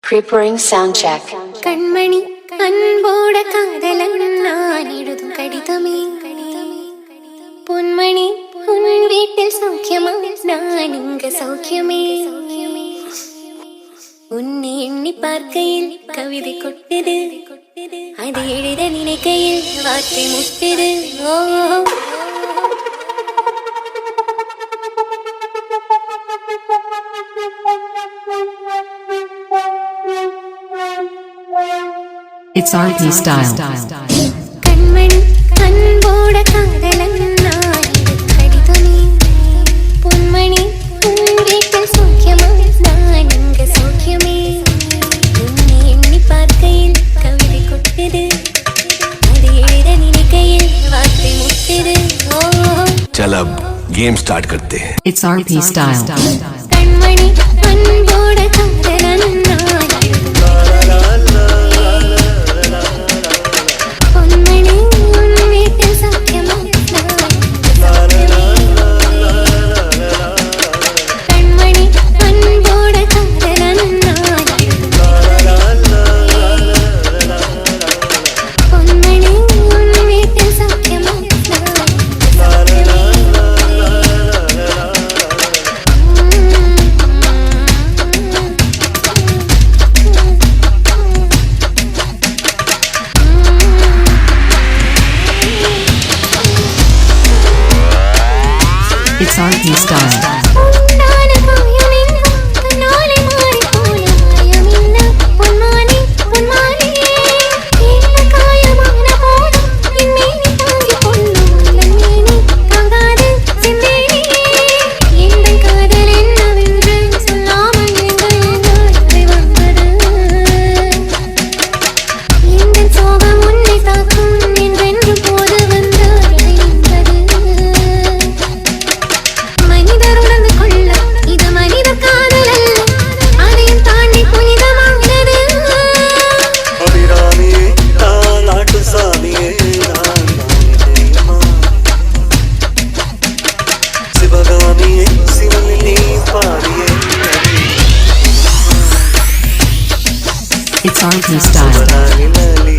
Preparing sound check. கண்மணி அன்போட காதலன் நான் எழுதும் கடிதமே பொன்மணி உன் வீட்டில் சௌக்கியமா நான் இங்க சௌக்கியமே உன்னை எண்ணி பார்க்கையில் கவிதை கொட்டுது அது எழுத நினைக்கையில் வார்த்தை முட்டுது ஓ It's RP style. கண்மணி அன்போட காதலன் நான் எழுதும் கடிதமே பொன்மணி உன் வீட்டில் சௌக்கியமா நான் இங்க சௌக்கியமே உன்னை எண்ணி பார்க்கையில் கவிதை கொட்டுது அது எழுத நினைக்கையில் வார்த்தை முட்டுது ஓ चल अब गेम स्टार्ट करते हैं. It's RP style. கண்மணி அன்போட காதலன் நான் எழுதும் பொன்மணி உன் வீட்டில் சௌக்கியமா நான் கண்மணி அன்போட காதலன் நான் பொன்மணி உன் வீட்டில் சௌக்கியமா It's RP style. உண்டான காயமென்னும் கண்ணாலே மாறிப்போன காயமென்ன பொன்மானே பொன்மானே இந்த காயமான போதும் என் மேனி தாங்கிக் கொள்ளும் உந்தன் மேனி தாங்காது செந்தேனே எந்தன் காதல் என்னவென்று சொல்லாமல் எங்கள் வந்தது எந்தன் சோகம் உன்னை தாக்கும் என்றென்று போது வந்து அடைந்தது மனிதர் உணர்ந்து கொள்ள இது மனித காதல் அல்ல அதையும் தாண்டி புனிதமானது அபிராமியே தாலாட்டு சாமியே நான் தெரியுமா சிவகாமியே சிவன் நீ பாடியே It's RP style. லலி